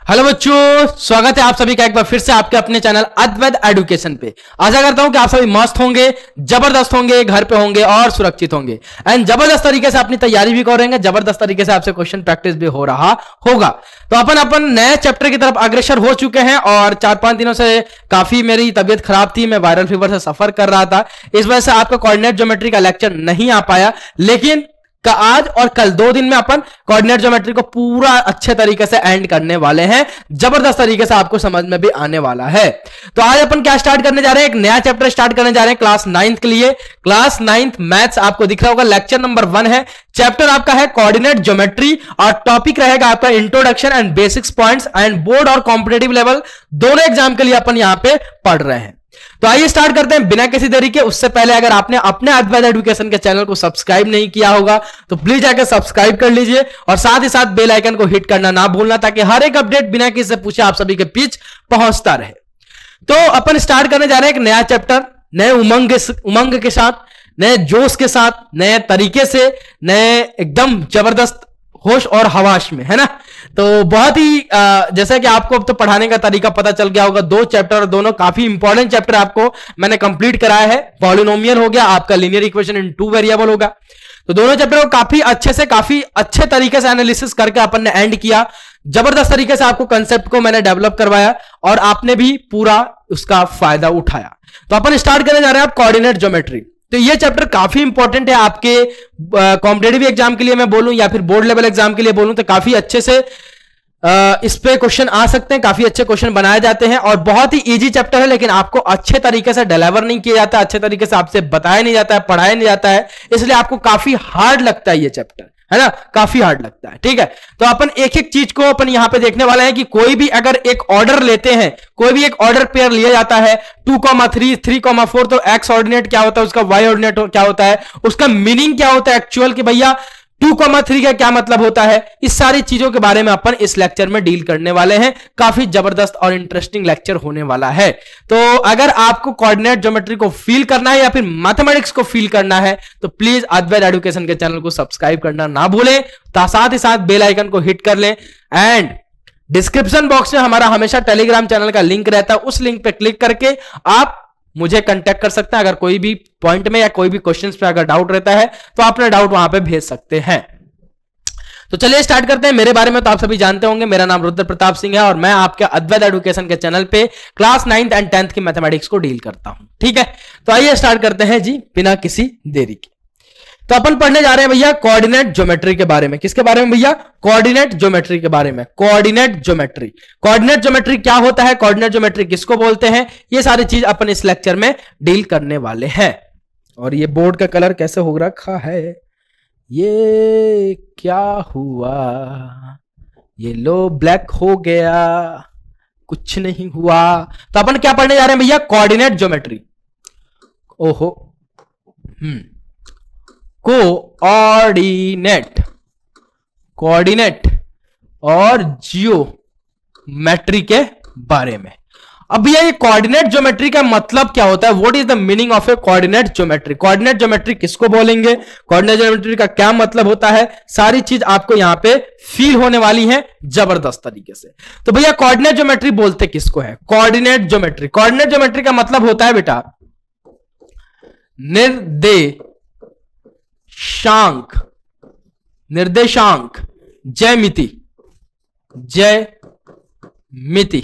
Hello बच्चों, स्वागत है आप सभी का एक बार फिर से आपके अपने चैनल अद्वैत एजुकेशन पे। आशा करता हूं कि आप सभी मस्त होंगे, जबरदस्त होंगे, घर पे होंगे और सुरक्षित होंगे एंड जबरदस्त तरीके से अपनी तैयारी भी करेंगे। जबरदस्त तरीके से आपसे क्वेश्चन प्रैक्टिस भी हो रहा होगा। तो अपन नए चैप्टर की तरफ अग्रसर हो चुके हैं और 4-5 दिनों से काफी मेरी तबियत खराब थी, मैं वायरल फीवर से सफर कर रहा था, इस वजह से आपका कोऑर्डिनेट ज्योमेट्री का लेक्चर नहीं आ पाया। लेकिन आज और कल 2 दिन में अपन कोऑर्डिनेट ज्योमेट्री को पूरा अच्छे तरीके से एंड करने वाले हैं, जबरदस्त तरीके से आपको समझ में भी आने वाला है। तो आज अपन क्या स्टार्ट करने जा रहे हैं, एक नया चैप्टर स्टार्ट करने जा रहे हैं क्लास 9th के लिए। क्लास 9th मैथ्स आपको दिख रहा होगा, लेक्चर नंबर 1 है। चैप्टर आपका है कोऑर्डिनेट ज्योमेट्री और टॉपिक रहेगा आपका introduction and basics points and board और कॉम्पिटेटिव लेवल दोनों एग्जाम के लिए अपन यहां पे पढ़ रहे हैं। तो आइए स्टार्ट करते हैं बिना किसी देरी के। उससे पहले अगर आपने अपने अद्वैत एजुकेशन के चैनल को सब्सक्राइब नहीं किया होगा तो प्लीज जाकर सब्सक्राइब कर लीजिए और साथ ही साथ बेल आइकन को हिट करना ना भूलना, ताकि हर एक अपडेट बिना किसी से पूछे आप सभी के बीच पहुंचता रहे। तो अपन स्टार्ट करने जा रहे हैं एक नया चैप्टर, नए उमंग के साथ, नए जोश के साथ, नए तरीके से, नए एकदम जबरदस्त होश और हवाश में, है ना। तो बहुत ही जैसा कि आपको अब तो पढ़ाने का तरीका पता चल गया होगा। 2 चैप्टर और दोनों काफी इंपॉर्टेंट चैप्टर आपको मैंने कंप्लीट कराया है। पॉलिनोमियल हो गया, आपका लीनियर इक्वेशन इन 2 वेरिएबल होगा। तो दोनों चैप्टर को काफी अच्छे तरीके से एनालिसिस करके अपन ने एंड किया। जबरदस्त तरीके से आपको कंसेप्ट को मैंने डेवलप करवाया और आपने भी पूरा उसका फायदा उठाया। तो अपन स्टार्ट करने जा रहे हैं आप कोऑर्डिनेट ज्योमेट्री। तो ये चैप्टर काफी इंपॉर्टेंट है आपके कॉम्पिटेटिव एग्जाम के लिए मैं बोलूं या फिर बोर्ड लेवल एग्जाम के लिए बोलूं तो काफी अच्छे से इस पे क्वेश्चन आ सकते हैं, काफी अच्छे क्वेश्चन बनाए जाते हैं और बहुत ही इजी चैप्टर है। लेकिन आपको अच्छे तरीके से डिलीवर नहीं किया जाता, अच्छे तरीके से आपसे बताया नहीं जाता है, पढ़ाया नहीं जाता है, इसलिए आपको काफी हार्ड लगता है ये चैप्टर, है ना, काफी हार्ड लगता है। ठीक है, तो अपन एक एक चीज को अपन यहां पे देखने वाले हैं कि कोई भी अगर एक ऑर्डर लेते हैं, कोई भी एक ऑर्डर पेयर लिया जाता है 2,3, 3,4, तो एक्स ऑर्डिनेट क्या होता है, उसका वाई ऑर्डिनेट क्या होता है, उसका मीनिंग क्या होता है एक्चुअल कि भैया 2,3 का क्या मतलब होता है, इस सारी चीजों के बारे में अपन इस लेक्चर में डील करने वाले हैं। काफी जबरदस्त और इंटरेस्टिंग लेक्चर होने वाला है। तो अगर आपको कोऑर्डिनेट ज्योमेट्री को फील करना है या फिर मैथमेटिक्स को फील करना है तो प्लीज अद्वैत एजुकेशन के चैनल को सब्सक्राइब करना ना भूलें, साथ ही साथ बेल आइकन को हिट कर लें एंड डिस्क्रिप्शन बॉक्स में हमारा हमेशा टेलीग्राम चैनल का लिंक रहता है, उस लिंक पे क्लिक करके आप मुझे कांटेक्ट कर सकते हैं। अगर कोई भी पॉइंट में या कोई भी क्वेश्चंस पे अगर डाउट रहता है तो अपना डाउट वहां पे भेज सकते हैं। तो चलिए स्टार्ट करते हैं। मेरे बारे में तो आप सभी जानते होंगे, मेरा नाम रुद्र प्रताप सिंह है और मैं आपके अद्वैत एजुकेशन के चैनल पे क्लास 9th एंड 10th की मैथमेटिक्स को डील करता हूं। ठीक है, तो आइए स्टार्ट करते हैं जी बिना किसी देरी के। तो अपन पढ़ने जा रहे हैं भैया कोऑर्डिनेट ज्योमेट्री के बारे में। किसके बारे में भैया? कोऑर्डिनेट ज्योमेट्री के बारे में। कोऑर्डिनेट ज्योमेट्री, कोऑर्डिनेट ज्योमेट्री क्या होता है, कोऑर्डिनेट ज्योमेट्री किसको बोलते हैं, ये सारी चीज अपन इस लेक्चर में डील करने वाले हैं। और ये बोर्ड का कलर कैसे हो रखा है, ये क्या हुआ, ये लो ब्लैक हो गया, कुछ नहीं हुआ। तो अपन क्या पढ़ने जा रहे हैं भैया? Coordinate geometry. ओहो, कोऑर्डिनेट, कोऑर्डिनेट और जियोमेट्री के बारे में। अब भैया ये कोऑर्डिनेट ज्योमेट्री का मतलब क्या होता है, what is the meaning of A coordinate geometry, coordinate geometry किसको बोलेंगे, कोऑर्डिनेट ज्योमेट्री का क्या मतलब होता है, सारी चीज आपको यहां पे फील होने वाली है जबरदस्त तरीके से। तो भैया कोऑर्डिनेट ज्योमेट्री बोलते किसको है? कोऑर्डिनेट ज्योमेट्री, कोऑर्डिनेट ज्योमेट्री का मतलब होता है बेटा निर्देशांक ज्यामिति, ज्यामिति।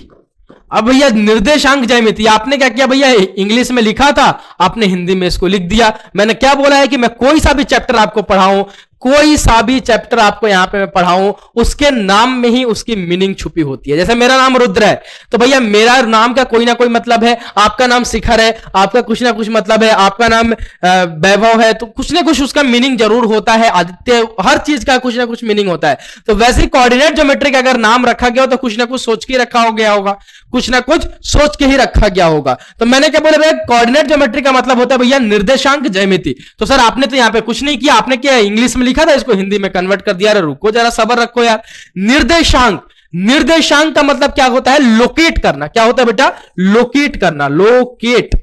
अब भैया निर्देशांक ज्यामिति, आपने क्या किया भैया, इंग्लिश में लिखा था, आपने हिंदी में इसको लिख दिया। मैंने क्या बोला है कि मैं कोई सा भी चैप्टर आपको पढ़ाऊं, कोई सा भी चैप्टर आपको यहां पे मैं पढ़ाऊं, उसके नाम में ही उसकी मीनिंग छुपी होती है। जैसे मेरा नाम रुद्र है तो भैया मेरा नाम का कोई ना कोई मतलब है, आपका नाम शिखर है, आपका कुछ ना कुछ मतलब है, आपका नाम वैभव है, तो कुछ ना कुछ उसका मीनिंग जरूर होता है। आदित्य, हर चीज का कुछ ना कुछ मीनिंग होता है। तो वैसे ही कोऑर्डिनेट ज्योमेट्री का अगर नाम रखा गया हो तो कुछ ना कुछ सोच के रखा हो गया होगा, कुछ ना कुछ सोच के ही रखा गया होगा। तो मैंने क्या बोला भैया, कोऑर्डिनेट ज्योमेट्री का मतलब होता है भैया निर्देशांक ज्यामिति। तो सर आपने तो यहां पे कुछ नहीं किया, आपने क्या इंग्लिश में लिखा था, इसको हिंदी में कन्वर्ट कर दिया। रुको जरा, सब्र रखो यार। निर्देशांक, निर्देशांक का मतलब क्या होता है? लोकेट करना। क्या होता है बेटा? लोकेट करना, लोकेट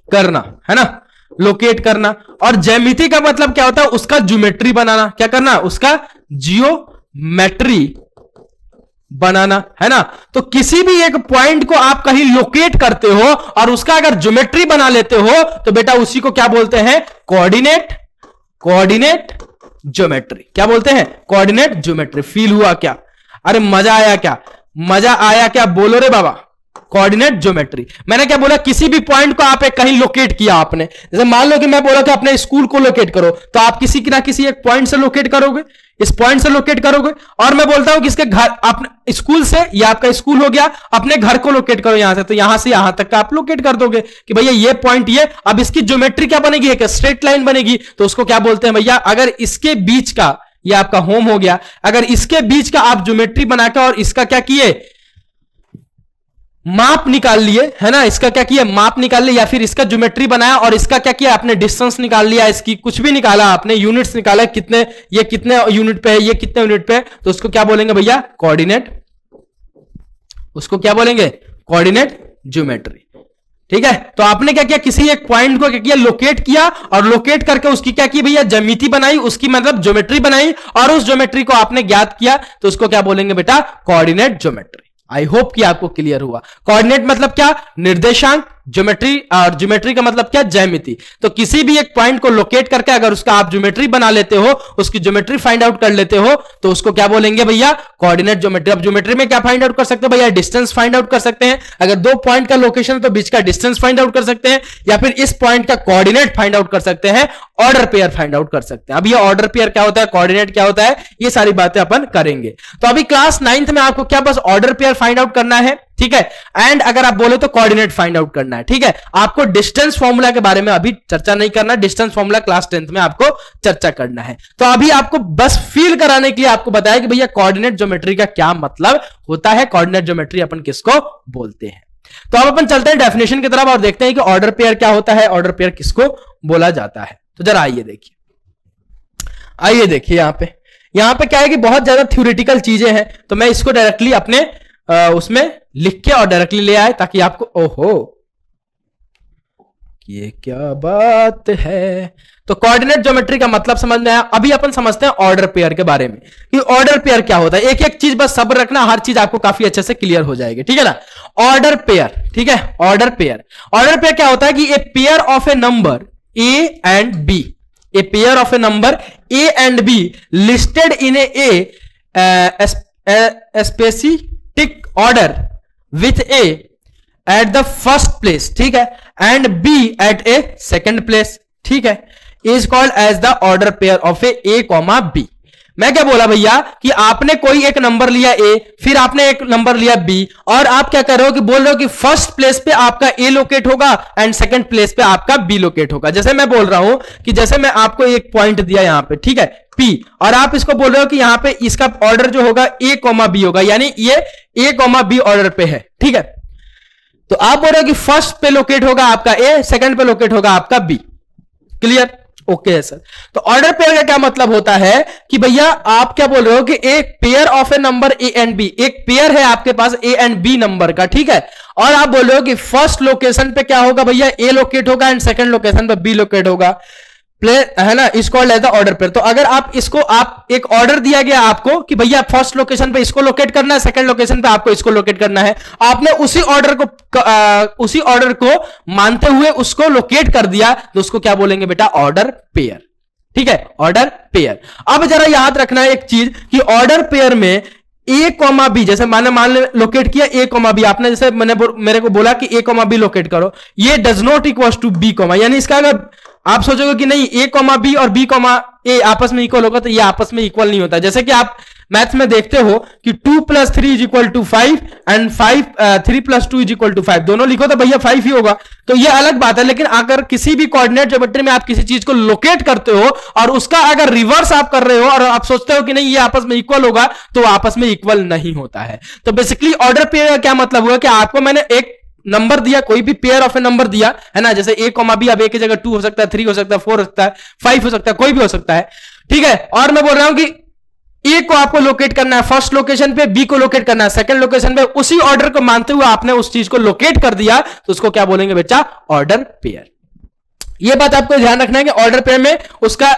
करना, है ना, लोकेट करना। और ज्यामिति का मतलब क्या होता है? उसका ज्योमेट्री बनाना। क्या करना? उसका जियोमेट्री बनाना, है ना। तो किसी भी एक पॉइंट को आप कहीं लोकेट करते हो और उसका अगर ज्योमेट्री बना लेते हो तो बेटा उसी को क्या बोलते हैं, कोऑर्डिनेट ज्योमेट्री। क्या बोलते हैं, कोऑर्डिनेट ज्योमेट्री। फील हुआ क्या, अरे मजा आया क्या, मजा आया क्या, बोलो रे बाबा। कोऑर्डिनेट ज्योमेट्री, मैंने क्या बोला, किसी भी पॉइंट को आप एक कहीं लोकेट किया आपने, जैसे मान लो कि मैं बोला कि अपने स्कूल को लोकेट करो, तो आप किसी ना किसी एक पॉइंट से लोकेट करोगे, इस पॉइंट से लोकेट करोगे। और मैं बोलता हूं कि इसके घर, अपने स्कूल से, ये आपका स्कूल हो गया, अपने घर को लोकेट करो यहां से, तो यहां से यहां तक का आप लोकेट कर दोगे कि भैया ये पॉइंट ये। अब इसकी ज्योमेट्री क्या बनेगी, एक स्ट्रेट लाइन बनेगी, तो उसको क्या बोलते हैं भैया, अगर इसके बीच का, ये आपका होम हो गया, अगर इसके बीच का आप ज्योमेट्री बनाकर और इसका क्या किए, माप निकाल लिए, है ना, इसका क्या किया, माप निकाल लिया, या फिर इसका ज्योमेट्री बनाया और इसका क्या किया, आपने डिस्टेंस निकाल लिया, इसकी कुछ भी निकाला आपने, यूनिट्स निकाला, कितने, ये कितने यूनिट पे है, ये कितने यूनिट पे है, तो उसको क्या बोलेंगे भैया, कोऑर्डिनेट, उसको क्या बोलेंगे, कोऑर्डिनेट ज्योमेट्री। ठीक है, तो आपने क्या किया, किसी एक पॉइंट को क्या किया, लोकेट किया, और लोकेट करके उसकी क्या की भैया, ज्यामिति बनाई, उसकी मतलब ज्योमेट्री बनाई, और उस ज्योमेट्री को आपने ज्ञात किया, तो उसको क्या बोलेंगे बेटा, कोऑर्डिनेट ज्योमेट्री। आई होप कि आपको क्लियर हुआ। कोऑर्डिनेट मतलब क्या, निर्देशांक, ज्योमेट्री, और ज्योमेट्री का मतलब क्या, ज्यामिति। तो किसी भी एक पॉइंट को लोकेट करके अगर उसका आप ज्योमेट्री बना लेते हो, उसकी ज्योमेट्री फाइंड आउट कर लेते हो, तो उसको क्या बोलेंगे भैया, कोऑर्डिनेट ज्योमेट्री। अब ज्योमेट्री में क्या फाइंड आउट कर सकते हैं भैया, डिस्टेंस फाइंड आउट कर सकते हैं, अगर दो पॉइंट का लोकेशन है तो बीच का डिस्टेंस फाइंड आउट कर सकते हैं, या फिर इस पॉइंट का कोऑर्डिनेट फाइंड आउट कर सकते हैं, ऑर्डर पेयर फाइंड आउट कर सकते हैं। अब ये ऑर्डर पेयर क्या होता है, कोऑर्डिनेट क्या होता है, ये सारी बातें अपन करेंगे। तो अभी क्लास 9th में आपको क्या बस ऑर्डर पेयर फाइंड आउट करना है, ठीक है, एंड अगर आप बोले तो कोऑर्डिनेट फाइंड आउट करना है। ठीक है, आपको डिस्टेंस फॉर्मूला के बारे में अभी चर्चा नहीं करना, डिस्टेंस फॉर्मूला क्लास 10th में आपको चर्चा करना है। तो अभी आपको बस फील कराने के लिए आपको बताया कि भैया कोऑर्डिनेट ज्योमेट्री का क्या मतलब होता है, कोऑर्डिनेट ज्योमेट्री अपन किसको बोलते हैं। तो अब अपन चलते हैं डेफिनेशन की तरफ और देखते हैं कि ऑर्डर पेयर क्या होता है, ऑर्डर पेयर किसको बोला जाता है। तो जरा आइए देखिए, आइए देखिए, यहां पे क्या है कि बहुत ज्यादा थ्योरेटिकल चीजें हैं, तो मैं इसको डायरेक्टली अपने उसमें लिख के और डायरेक्टली ले आए, ताकि आपको, ओहो ये क्या बात है। तो कोऑर्डिनेट ज्योमेट्री का मतलब समझ में आया। अभी अपन समझते हैं ऑर्डर पेयर के बारे में कि ऑर्डर पेयर क्या होता है। एक एक चीज बस सब्र रखना, हर चीज आपको काफी अच्छे से क्लियर हो जाएगी, ठीक है ना। ऑर्डर पेयर, ठीक है, ऑर्डर पेयर, ऑर्डर पेयर क्या होता है कि a pair of a number A and B, a pair of a number A and B listed in a specific order with A at the first place, ठीक है, and B at a second place, ठीक है, is called as the order pair of A comma B. मैं क्या बोला भैया कि आपने कोई एक नंबर लिया ए, फिर आपने एक नंबर लिया बी, और आप क्या कर रहे हो कि बोल रहे हो कि फर्स्ट प्लेस पे आपका ए लोकेट होगा एंड सेकंड प्लेस पे आपका बी लोकेट होगा। जैसे मैं बोल रहा हूं कि जैसे मैं आपको एक पॉइंट दिया यहां पे, ठीक है, पी, और आप इसको बोल रहे हो कि यहां पे इसका ऑर्डर जो होगा ए कॉमा बी होगा, यानी ये ए कॉमा बी ऑर्डर पे है, ठीक है। तो आप बोल रहे हो कि फर्स्ट पे लोकेट होगा आपका ए, सेकंड पे लोकेट होगा आपका बी। क्लियर? ओके है सर। तो ऑर्डर पेयर का क्या मतलब होता है कि भैया आप क्या बोल रहे हो कि एक pair of a number A and B, एक पेयर है आपके पास ए एंड बी नंबर का, ठीक है, और आप बोल रहे हो कि फर्स्ट लोकेशन पे क्या होगा भैया, ए लोकेट होगा एंड सेकंड लोकेशन पे बी लोकेट होगा, है ना, is called as the order pair. तो अगर आप इसको, आप एक ऑर्डर दिया गया आपको कि भैया फर्स्ट लोकेशन पे इसको लोकेट करना है, सेकंड लोकेशन पे आपको इसको लोकेट करना है, आपने उसी ऑर्डर को मानते हुए उसको लोकेट कर दिया, तो उसको क्या बोलेंगे बेटा, ऑर्डर पेयर, ठीक है, ऑर्डर पेयर। अब जरा याद रखना है एक चीज कि ऑर्डर पेयर में ए कॉमा बी, जैसे मान लोकेट किया ए कॉमा बी, आपने जैसे मेरे को बोला कि ए कॉमा बी लोकेट करो, ये does not equal to B comma, यानी इसका अगर आप सोचोगे कि नहीं ए कॉमा बी और बी कॉमा ए आपस में इक्वल होगा, तो ये आपस में इक्वल नहीं होता। जैसे कि आप मैथ्स में देखते हो कि 2 + 3 = 5 एंड 3 + 2 = 5, दोनों लिखो तो भैया 5 ही होगा, तो ये अलग बात है। लेकिन अगर किसी भी कोऑर्डिनेट ज्योमेट्री में आप किसी चीज को लोकेट करते हो और उसका अगर रिवर्स आप कर रहे हो और आप सोचते हो कि नहीं ये आपस में इक्वल होगा, तो आपस में इक्वल नहीं होता है। तो बेसिकली ऑर्डर पेयर का क्या मतलब हुआ कि आपको मैंने एक नंबर दिया, कोई भी पेयर ऑफ ए नंबर दिया है ना, जैसे ए कॉमा बी, अब ए की जगह 2 हो सकता है, 3 हो सकता है, 4 हो सकता है, 5 हो सकता है, कोई भी हो सकता है, ठीक है। और मैं बोल रहा हूं कि ए को आपको लोकेट करना है फर्स्ट लोकेशन पे, बी को लोकेट करना है सेकंड लोकेशन पे, उसी ऑर्डर को मानते हुए आपने उस चीज को लोकेट कर दिया, तो उसको क्या बोलेंगे बेटा, ऑर्डर पेयर। ये बात आपको ध्यान रखना है कि ऑर्डर पेयर में उसका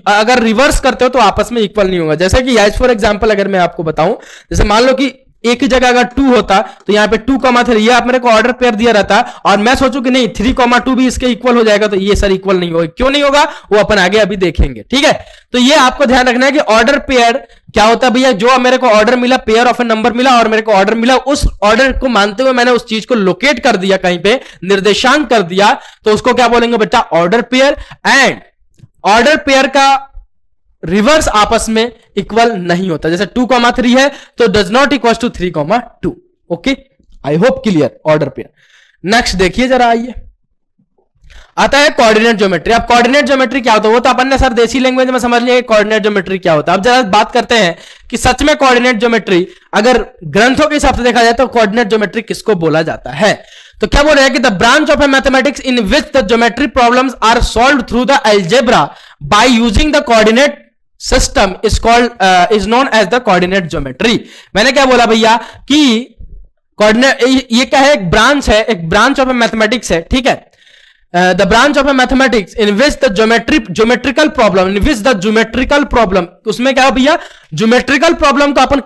अगर रिवर्स करते हो तो आपस में इक्वल नहीं होगा। जैसे कि फॉर एग्जांपल अगर मैं आपको बताऊं, जैसे मान लो कि एक ही जगह अगर 2 होता तो यहाँ पे 2,3 ये आप मेरे को ऑर्डर पेयर दिया रहता और मैं सोचूं कि नहीं 3,2 भी इसके इक्वल हो जाएगा, तो ये सर इक्वल नहीं होगा। क्यों नहीं होगा वो अपन आगे अभी देखेंगे, ठीक है। तो ये आपको ध्यान रखना है कि ऑर्डर पेयर क्या होता है भैया, जो मेरे को ऑर्डर मिला, पेयर ऑफ ए नंबर मिला और मेरे को ऑर्डर मिला, उस ऑर्डर को मानते हुए मैंने उस चीज को लोकेट कर दिया, कहीं पे निर्देशांक कर दिया, तो उसको क्या बोलेंगे बेटा, order pair. And order pair का रिवर्स आपस में इक्वल नहीं होता, जैसे 2,3 है तो does not equal to 3,2। Okay, I hope clear order pair. Next देखिए जरा, आइए आता है कोऑर्डिनेट ज्योमेट्री। अब कोऑर्डिनेट ज्योमेट्री क्या होता है वो तो अपन ने सर देसी लैंग्वेज में समझ लिया कोऑर्डिनेट ज्योमेट्री क्या होता है। अब जरा बात करते हैं कि सच में कोऑर्डिनेट ज्योमेट्री अगर ग्रंथों के हिसाब से देखा जाए तो कोऑर्डिनेट ज्योमेट्री किसको बोला जाता है। तो क्या बोल रहे हैं कि the branch of a mathematics in which the geometry problems are solved through the algebra by using the coordinate system is known as the coordinate geometry. मैंने क्या बोला भैया कि कोऑर्डिनेट ये क्या है, एक ब्रांच है, एक ब्रांच ऑफ ए मैथमेटिक्स है, ठीक है। The branch of a mathematics in which the geometrical problem उसमें क्या है भैया, ज्योमेट्रिकल प्रॉब्लम को अपन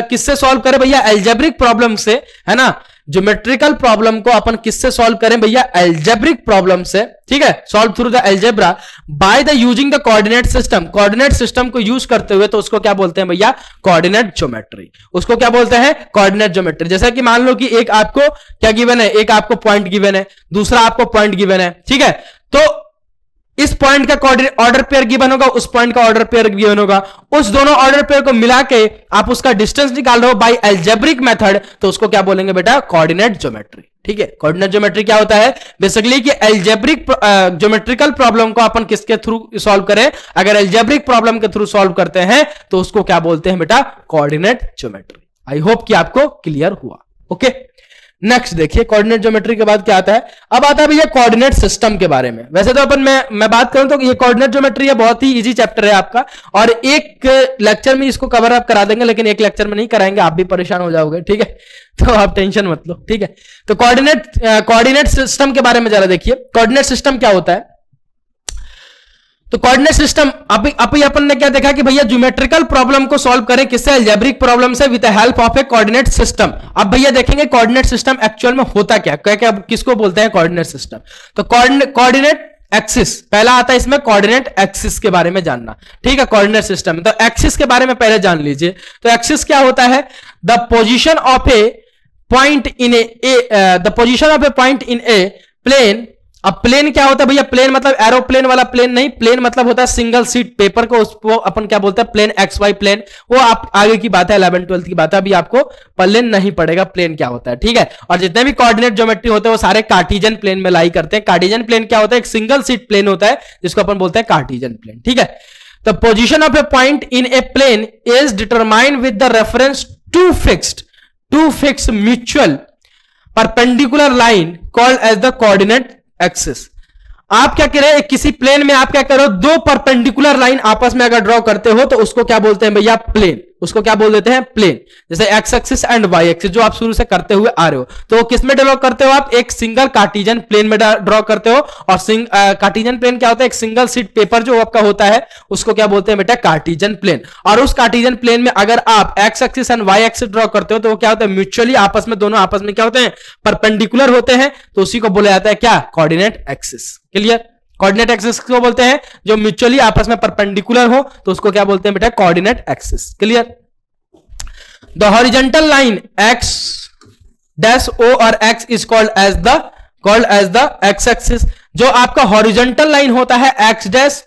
किससे सॉल्व करें भैया, एल्जेब्रिक प्रॉब्लम से, है ना। ज्योमेट्रिकल प्रॉब्लम को अपन किससे सॉल्व करें भैया, एल्जेब्रिक प्रॉब्लम से, ठीक है, solve through the algebra by the using the coordinate system. Coordinate system को यूज करते हुए तो उसको क्या बोलते हैं भैया, कोऑर्डिनेट ज्योमेट्री। उसको क्या बोलते हैं, कोऑर्डिनेट ज्योमेट्री। जैसे कि मान लो कि एक आपको क्या गिवन है, एक आपको पॉइंट गिवन है, दूसरा आपको पॉइंट गिवन है, ठीक है। तो इस पॉइंट का ऑर्डर पेयर गिवन होगा, उस पॉइंट का ऑर्डर पेयर गिवन होगा, उस दोनों ऑर्डर पेयर को मिला के आप उसका डिस्टेंस निकाल रहे हो बाय एल्जेब्रिक मेथड, तो उसको क्या बोलेंगे बेटा, कोऑर्डिनेट ज्योमेट्री, ठीक है। कोऑर्डिनेट ज्योमेट्री क्या होता है बेसिकली कि एल्जेब्रिक ज्योमेट्रिकल प्रॉब्लम को अपन किसके थ्रू सॉल्व करें, अगर एल्जेब्रिक प्रॉब्लम के थ्रू सॉल्व करते हैं तो उसको क्या बोलते हैं बेटा, कोऑर्डिनेट ज्योमेट्री। आई होप कि आपको क्लियर हुआ। ओके, नेक्स्ट देखिए कोऑर्डिनेट ज्योमेट्री के बाद क्या आता है, अब आता है भैया कोऑर्डिनेट सिस्टम के बारे में। वैसे तो अपन मैं बात करूं तो ये कोऑर्डिनेट ज्योमेट्री है, बहुत ही इजी चैप्टर है आपका और एक लेक्चर में इसको कवर अप करा देंगे, लेकिन एक लेक्चर में नहीं कराएंगे, आप भी परेशान हो जाओगे, ठीक है। तो आप टेंशन मत लो, ठीक है। तो कोऑर्डिनेट सिस्टम के बारे में जरा देखिए, कोऑर्डिनेट सिस्टम क्या होता है। तो कोऑर्डिनेट सिस्टम अभी अपन ने क्या देखा कि भैया ज्योमेट्रिकल प्रॉब्लम को सॉल्व करें किससे, अलजेब्रिक प्रॉब्लम से with the help of A coordinate system. अब भैया देखेंगे कोऑर्डिनेट सिस्टम एक्चुअल में होता क्या, क्या किसको बोलते हैं कोऑर्डिनेट सिस्टम। तो कोऑर्डिनेट एक्सिस पहला आता है इसमें, कोऑर्डिनेट एक्सिस के बारे में जानना, ठीक है। कोऑर्डिनेट सिस्टम तो एक्सिस के बारे में पहले जान लीजिए। तो एक्सिस क्या होता है, the position of a point in the position of a point in a plane. अब प्लेन क्या होता है भैया, प्लेन मतलब एरोप्लेन वाला प्लेन नहीं, प्लेन मतलब होता है सिंगल सीट पेपर को, उसको अपन क्या बोलते हैं, प्लेन एक्स वाई प्लेन। वो आप आगे की बात है, 11th-12th की बात है, अभी आपको प्लेन नहीं पड़ेगा प्लेन क्या होता है, ठीक है। और जितने भी कोऑर्डिनेट ज्योमेट्री होते हैं वो सारे कार्टेशियन प्लेन में लाई करते हैं। कार्टेशियन प्लेन क्या होता है, एक सिंगल सीट प्लेन होता है जिसको अपन बोलते हैं कार्टेशियन प्लेन, ठीक है। The position of a point in a plane is determined with the reference to fixed mutual perpendicular line called as the coordinate axis. आप क्या कह रहे हैं, किसी प्लेन में आप क्या करो, दो परपेंडिकुलर लाइन आपस में अगर ड्रॉ करते हो तो उसको क्या बोलते हैं भैया, प्लेन। उसको क्या बोल देते हैं, प्लेन। जैसे X axis and Y axis जो आप शुरू से करते हुए आ रहे हो, तो किस में ड्रॉ करते हो आप, एक सिंगल कार्टेशियन प्लेन में ड्रॉ करते हो। और कार्टेशियन प्लेन क्या होता है, एक सिंगल सीट पेपर जो आपका होता है उसको क्या बोलते हैं बेटा, कार्टेशियन प्लेन। और उस कार्टेशियन प्लेन में अगर आप X axis and Y axis draw करते हो तो वो क्या होता है, म्यूचुअली आपस में, दोनों आपस में क्या होते हैं, परपेंडिकुलर होते हैं, तो उसी को बोला जाता है क्या, coordinate axis. Clear, coordinate axis को बोलते हैं जो म्यूचुअली आपस में परपेंडिकुलर हो, तो उसको क्या बोलते हैं बेटा, coordinate axis. Clear. The horizontal line X dash O और X is called as the X axis. जो आपका हॉरिजॉन्टल लाइन होता है एक्स डैश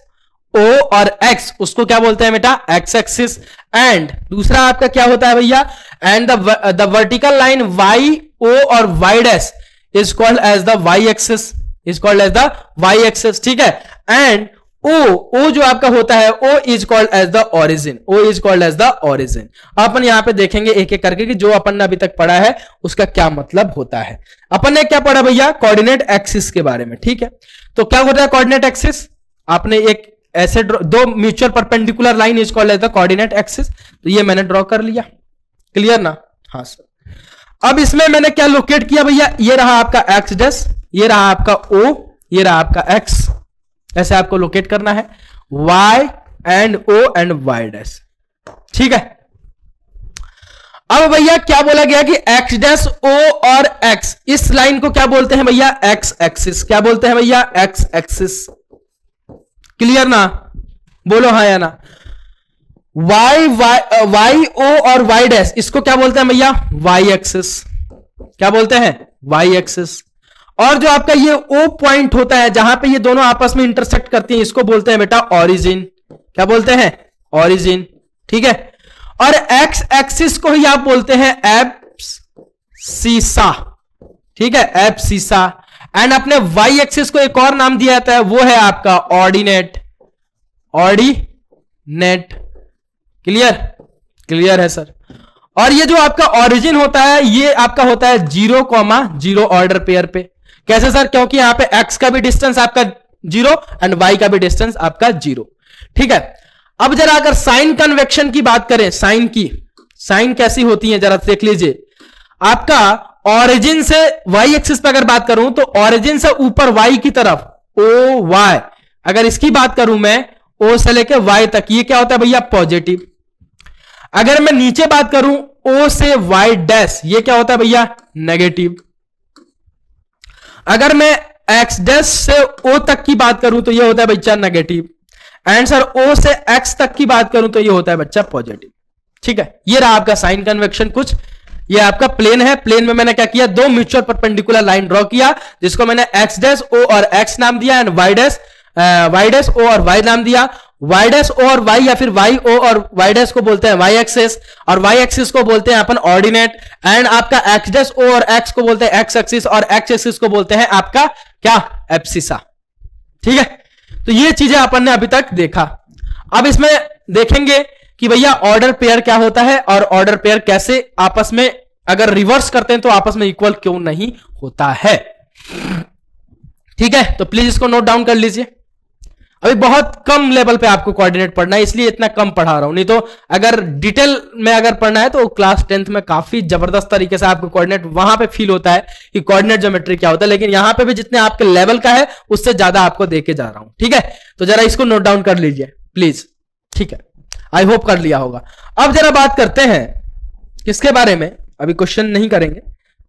ओ और एक्स, उसको क्या बोलते हैं बेटा, एक्स एक्सिस। एंड दूसरा आपका क्या होता है भैया, and the vertical line Y O और Y dash is called as the Y axis, is called as the Y axis, ठीक है। एंड ओ जो आपका होता है, O is called as the origin, O is called as the origin. अपन यहां पे देखेंगे एक एक करके कि जो अपन ने अभी तक पढ़ा है उसका क्या मतलब होता है। अपन ने क्या पढ़ा भैया, कोऑर्डिनेट एक्सिस के बारे में, ठीक है। तो क्या होता है कोऑर्डिनेट एक्सिस, आपने एक ऐसे दो mutual perpendicular line is called as the coordinate axis. तो ये मैंने ड्रॉ कर लिया, क्लियर ना, हाँ सर। अब इसमें मैंने क्या लोकेट किया भैया, ये रहा आपका एक्स डैश, ये रहा आपका ओ, ये रहा आपका एक्स, ऐसे आपको लोकेट करना है, y and o and y dash, ठीक है। अब भैया क्या बोला गया कि एक्स डैश ओ और एक्स, इस लाइन को क्या बोलते हैं भैया, एक्स एक्सिस। क्या बोलते हैं भैया, एक्स एक्सिस। क्लियर ना, बोलो हाँ या ना। वाई ओ और वाई डैश, इसको क्या बोलते हैं भैया, वाई एक्सिस। क्या बोलते हैं, वाई एक्सिस। और जो आपका ये ओ पॉइंट होता है जहां पे ये दोनों आपस में इंटरसेक्ट करती हैं, इसको बोलते हैं बेटा ऑरिजिन। क्या बोलते हैं, ऑरिजिन। ठीक है। और एक्स एक्सिस को ही आप बोलते हैं एब्सिसा। ठीक है, एब्सिसा। एंड अपने वाई एक्सिस को एक और नाम दिया जाता है, वो है आपका ऑर्डिनेट। ऑर्डिनेट। क्लियर, क्लियर है सर। और ये जो आपका ओरिजिन होता है ये आपका होता है 0,0 ऑर्डर पेयर पे। कैसे सर, क्योंकि यहां पे x का भी डिस्टेंस आपका 0 एंड y का भी डिस्टेंस आपका 0। ठीक है। अब जरा अगर साइन कन्वेक्शन की बात करें, साइन की, साइन कैसी होती है जरा देख लीजिए। आपका ओरिजिन से y एक्सिस पे अगर बात करूं तो ओरिजिन से ऊपर y की तरफ ओ वाई, अगर इसकी बात करूं मैं o से लेके y तक, ये क्या होता है भैया, पॉजिटिव। अगर मैं नीचे बात करूं o से y डैश, ये क्या होता है भैया, नेगेटिव। अगर मैं x डैश से o तक की बात करूं तो ये होता है बच्चा नेगेटिव। एंड सर o से x तक की बात करूं तो ये होता है बच्चा पॉजिटिव। ठीक है, ये रहा आपका साइन कन्वेक्शन कुछ। ये आपका प्लेन है, प्लेन में मैंने क्या किया, दो म्यूचुअल परपेंडिकुलर लाइन ड्रॉ किया जिसको मैंने x डैश o और x नाम दिया एंड y डैश o और y नाम दिया। y डैश o और y या फिर y o और y डैश को बोलते हैं y एक्सिस और y एक्सिस को बोलते हैं अपन ऑर्डिनेट। एंड आपका x डैश o और x को बोलते हैं x एक्सिस और x एक्सिस को बोलते हैं आपका क्या, एब्सिसा। ठीक है, तो ये चीजें अपन ने अभी तक देखा। अब इसमें देखेंगे कि भैया ऑर्डर पेयर क्या होता है और ऑर्डर पेयर कैसे आपस में अगर रिवर्स करते हैं तो आपस में इक्वल क्यों नहीं होता है। ठीक है, तो प्लीज इसको नोट डाउन कर लीजिए। अभी बहुत कम लेवल पे आपको कोऑर्डिनेट पढ़ना है इसलिए इतना कम पढ़ा रहा हूं, नहीं तो अगर डिटेल में अगर पढ़ना है तो क्लास 10th में काफी जबरदस्त तरीके से आपको कोऑर्डिनेट वहां पे फील होता है कि कोऑर्डिनेट ज्योमेट्री क्या होता है। लेकिन यहां पे भी जितने आपके लेवल का है उससे ज्यादा आपको देके जा रहा हूं। ठीक है, तो जरा इसको नोट डाउन कर लीजिए प्लीज। ठीक है, आई होप कर लिया होगा। अब जरा बात करते हैं किसके बारे में, अभी क्वेश्चन नहीं करेंगे,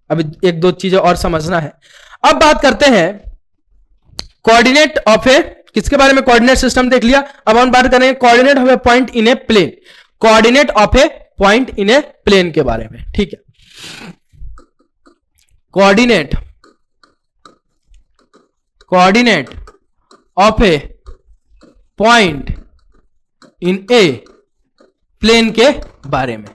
अभी एक दो चीजें और समझना है। अब बात करते हैं कोऑर्डिनेट ऑफ ए, किसके बारे में, कोऑर्डिनेट सिस्टम देख लिया। अब हम बात करेंगे coordinate of a point in a plane. Coordinate of a point in a plane के बारे में। ठीक है, coordinate of a point in a plane के बारे में।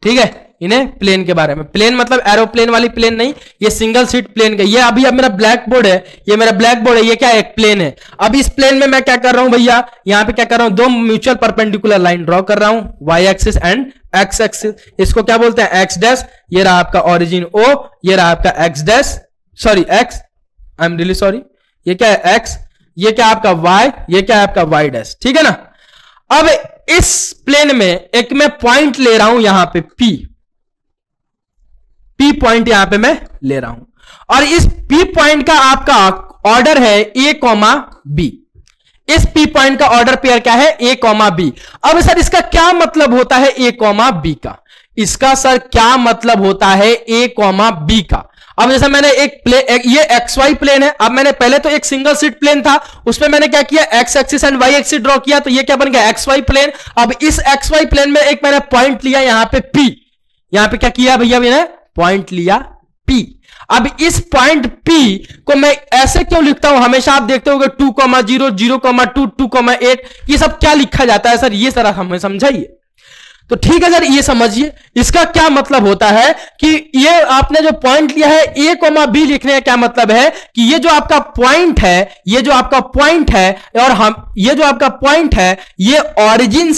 ठीक है, इन्हें प्लेन के बारे में। प्लेन मतलब एरोप्लेन वाली प्लेन नहीं, ये सिंगल सीट प्लेन का। ये अभी अब मेरा ब्लैक बोर्ड है, ये मेरा ब्लैक बोर्ड है, ये क्या है, एक प्लेन है। अब इस प्लेन में मैं क्या कर रहा हूं भैया, यहां पे क्या कर रहा हूं, दो म्यूचुअल परपेंडिकुलर लाइन ड्रॉ कर रहा हूं, Y axis and X axis. इसको क्या बोलते हैं, एक्स डैश। ये रहा आपका ओरिजिन ओ, ये रहा आपका x dash, sorry x, I am really sorry, ये क्या है एक्स, ये क्या आपका वाई, ये क्या है आपका वाई डैश। ठीक है ना। अब इस प्लेन में एक मैं पॉइंट ले रहा हूं यहां पे P पॉइंट यहां पे मैं ले रहा हूं और इस P पॉइंट का आपका ऑर्डर है A, B। इस P पॉइंट का ऑर्डर पेयर क्या है, A, B। अब सर इसका क्या मतलब होता है A, B का, इसका सर क्या मतलब होता है A, B का। अब जैसे मैंने ये XY प्लेन है, अब मैंने पहले तो एक सिंगल सीट प्लेन था उसमें मैंने क्या किया, X axis and Y axis draw किया, तो ये क्या बन गया, XY प्लेन। अब इस XY प्लेन में एक मैंने पॉइंट लिया यहां पे P, यहां पे क्या किया भैया, मैंने पॉइंट लिया P। अब इस पॉइंट P को मैं ऐसे क्यों लिखता हूं, हमेशा आप देखते होंगे 2,0, 0,2, 2,8, ये सब क्या लिखा जाता है सर, ये सर हमें समझाइए। तो ठीक है सर, ये समझिए इसका क्या मतलब होता है कि ये आपने जो पॉइंट लिया है A, B लिखने का क्या मतलब है कि ये जो आपका पॉइंट है, ये जो आपका पॉइंट है और हम ये जो आपका पॉइंट है ये ओरिजिन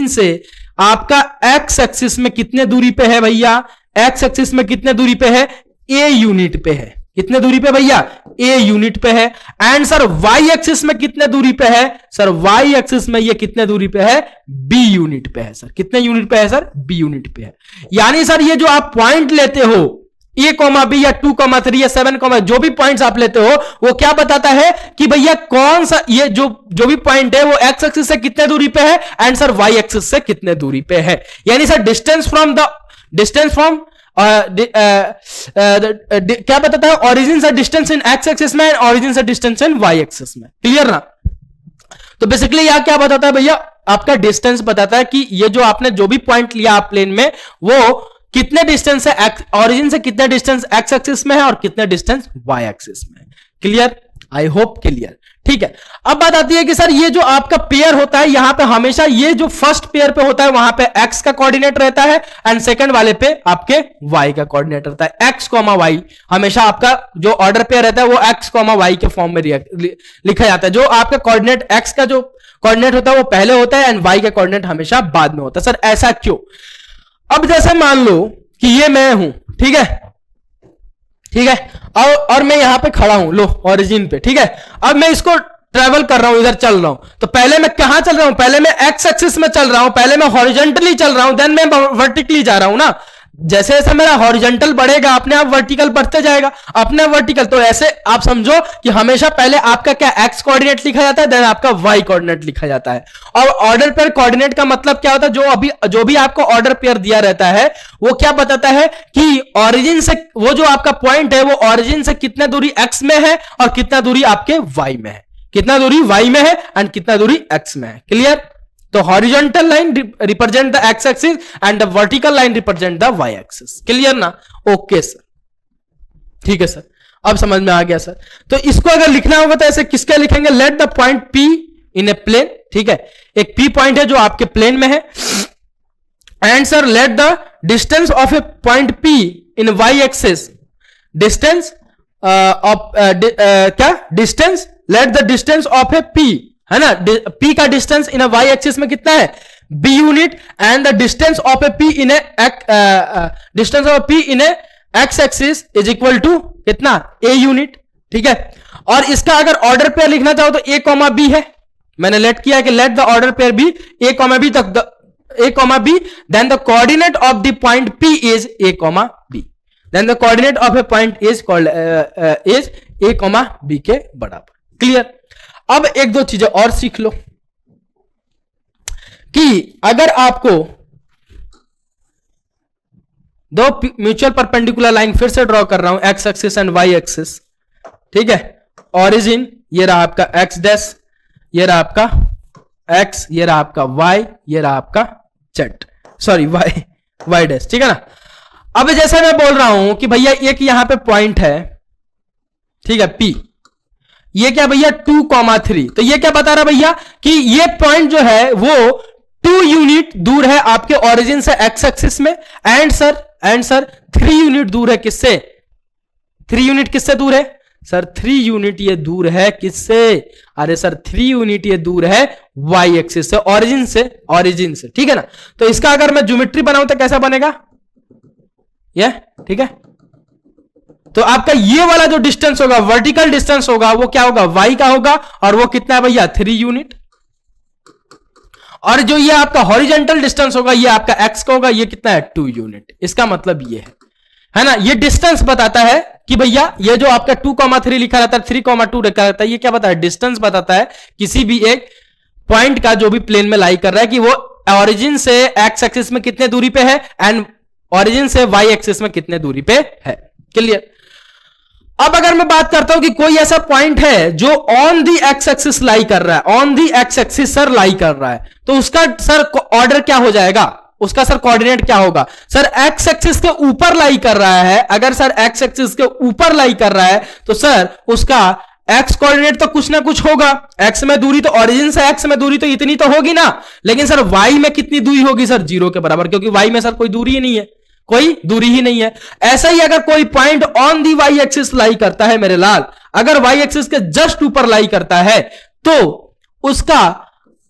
से आपका एक्स एक्सिस में कितने दूरी पे है भैया, एक्स एक्सिस में कितने दूरी पे है, A यूनिट पे है। कितने दूरी पे भैया, A यूनिट पे है। एंड सर Y एक्सिस में कितने दूरी पे है, सर Y एक्सिस में ये कितने दूरी पे है, B यूनिट पे है। सर कितने यूनिट पे है, सर B यूनिट पे है। यानी सर ये जो आप पॉइंट लेते हो A, या 2, 3 या 7, जो भी पॉइंट्स आप लेते हो वो क्या बताता है कि भैया कौन सा ये जो भी पॉइंट है वो एक्स एक्सिस से कितने दूरी पे है एंड सर वाई एक्सिस से कितने दूरी पे है। यानी सर डिस्टेंस फ्रॉम क्या बताता है, ओरिजिन से डिस्टेंस इन एक्स एक्सिस में एंड ओरिजिन से डिस्टेंस इन वाई एक्सिस में। क्लियर ना? तो बेसिकली यहां क्या बताता है भैया, आपका डिस्टेंस बताता है कि ये जो आपने जो भी पॉइंट लिया आप प्लेन में वो कितने डिस्टेंस है, ओरिजिन से कितने डिस्टेंस एक्स एक्सिस में है और कितने डिस्टेंस वाई एक्सिस में। क्लियर? आई होप क्लियर। ठीक है, अब बात आती है कि सर ये जो आपका पेयर होता है यहां पे हमेशा ये जो फर्स्ट पेयर पे होता है वहां पे एक्स का कोऑर्डिनेट रहता है एंड सेकंड वाले पे आपके वाई का कोऑर्डिनेट रहता है। एक्स कॉमा वाई हमेशा आपका जो ऑर्डर पेयर रहता है वो एक्स कॉमा वाई के फॉर्म में लिखा जाता है। जो आपका कोऑर्डिनेट एक्स का जो कोऑर्डिनेट होता है वो पहले होता है एंड वाई का कोऑर्डिनेट हमेशा बाद में होता है। सर ऐसा क्यों? अब जैसे मान लो कि ये मैं हूं, ठीक है, और मैं यहां पे खड़ा हूं लो ओरिजिन पे, ठीक है। अब मैं इसको ट्रेवल कर रहा हूं, इधर चल रहा हूं, तो पहले मैं कहां चल रहा हूं, पहले मैं एक्स एक्सिस में चल रहा हूं, पहले मैं हॉरिजॉन्टली चल रहा हूं, देन मैं वर्टिकली जा रहा हूं ना। जैसे जैसे मेरा हॉरिजॉन्टल बढ़ेगा अपने आप वर्टिकल बढ़ते जाएगा, अपने आप वर्टिकल। तो ऐसे आप समझो कि हमेशा पहले आपका क्या एक्स कोऑर्डिनेट लिखा जाता है, देन आपका वाई कोऑर्डिनेट लिखा जाता है। और ऑर्डर पेयर कोऑर्डिनेट का मतलब क्या होता है, जो भी आपको ऑर्डर पेयर दिया रहता है वो क्या बताता है कि ओरिजिन से वो जो आपका पॉइंट है वो ओरिजिन से कितना दूरी एक्स में है और कितना दूरी आपके वाई में है, कितना दूरी वाई में है एंड कितना दूरी एक्स में है। क्लियर? तो horizontal line represent the X axis and the vertical line represent the Y axis. Clear ना? ओके सर, ठीक है सर, अब समझ में आ गया सर। तो इसको अगर लिखना होगा तो ऐसे किसके लिखेंगे, let the point P in a plane, ठीक है, एक P पॉइंट है जो आपके प्लेन में है and sir let the distance of a point P in Y axis, distance of क्या distance, let the distance of a P है ना, P का डिस्टेंस इन वाई एक्सिस में कितना है B unit and the distance of a P in distance of P in X axis is equal to कितना A unit. ठीक है, और इसका अगर ऑर्डर पेयर लिखना चाहो तो A कॉमा B है, मैंने लेट किया कि let the order pair be A comma B तक A comma B, then the coordinate of the point P is A comma B, then the coordinate of a point is called is A comma B के बराबर। Clear? अब एक दो चीजें और सीख लो कि अगर आपको दो म्यूचुअल परपेंडिकुलर लाइन फिर से ड्रॉ कर रहा हूं, X axis and Y axis, ठीक है, ओरिजिन ये रहा आपका एक्स डैश, ये रहा आपका एक्स, ये रहा आपका वाई, ये रहा आपका जेड, सॉरी वाई डैश, ठीक है ना। अब जैसे मैं बोल रहा हूं कि भैया एक यहां पे पॉइंट है, ठीक है, पी, ये क्या भैया 2,3, तो ये क्या बता रहा भैया कि ये पॉइंट जो है वो 2 यूनिट दूर है आपके ओरिजिन से एक्स एक्सिस में एंड सर 3 यूनिट दूर है किससे, 3 यूनिट किससे दूर है सर, 3 यूनिट ये दूर है किससे, अरे सर 3 यूनिट ये दूर है वाई एक्सिस से, ओरिजिन से, ठीक है ना। तो इसका अगर मैं ज्योमेट्री बनाऊं तो कैसा बनेगा ये, ठीक है, तो आपका ये वाला जो डिस्टेंस होगा, वर्टिकल डिस्टेंस होगा, वो क्या होगा वाई का होगा और वो कितना है भैया 3 यूनिट, और जो ये आपका हॉरिजॉन्टल डिस्टेंस होगा ये आपका एक्स का होगा, ये कितना है 2 यूनिट। इसका मतलब ये है ना, ये डिस्टेंस बताता है कि भैया ये जो आपका 2,3 लिखा रहता है, 3,2 लिखा रहता है, ये क्या बताता है, डिस्टेंस बताता है किसी भी एक पॉइंट का जो भी प्लेन में लाई कर रहा है कि वो ओरिजिन से एक्स एक्सिस में कितने दूरी पे है एंड ओरिजिन से वाई एक्सिस में कितने दूरी पे है। क्लियर? अब अगर मैं बात करता हूं कि कोई ऐसा पॉइंट है जो on the X axis lie कर रहा है, on the X axis sir lie कर रहा है, तो उसका सर ऑर्डर क्या हो जाएगा, उसका सर कोऑर्डिनेट क्या होगा, सर एक्स एक्सिस के ऊपर लाई कर रहा है, अगर सर एक्स एक्सिस के ऊपर लाई कर रहा है तो सर उसका एक्स कोऑर्डिनेट तो कुछ ना कुछ होगा, एक्स में दूरी तो ओरिजिन से एक्स में दूरी तो इतनी तो होगी ना, लेकिन सर वाई में कितनी दूरी होगी सर 0 के बराबर, क्योंकि वाई में सर कोई दूरी ही नहीं है, कोई दूरी ही नहीं है। ऐसा ही अगर कोई point on the Y axis lie करता है मेरे लाल, अगर वाई एक्सिस के जस्ट ऊपर लाई करता है तो उसका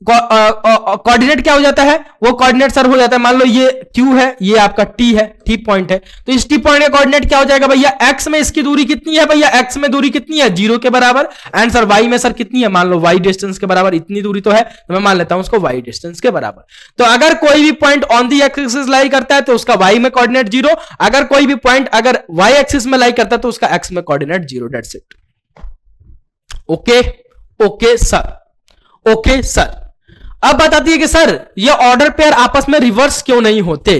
कोऑर्डिनेट क्या हो जाता है, वो कोऑर्डिनेट सर हो जाता है, मान लो ये Q है, ये आपका T है, T पॉइंट है, तो इस T पॉइंट का कोऑर्डिनेट क्या हो जाएगा भैया, x में इसकी दूरी कितनी है भैया, x में दूरी कितनी है 0 के बराबर, एंड सर y में सर कितनी है, मान लो y डिस्टेंस के बराबर, इतनी दूरी तो है, तो मैं मान लेता हूं उसको y डिस्टेंस के बराबर। तो अगर कोई भी point on the axis lie करता है तो उसका y में कोऑर्डिनेट 0, अगर कोई भी पॉइंट अगर y एक्सिस में लाई करता है तो उसका x में coordinate 0, that's it. Okay okay sir, okay sir. अब बात आती है कि सर ये ऑर्डर पेयर आपस में रिवर्स क्यों नहीं होते,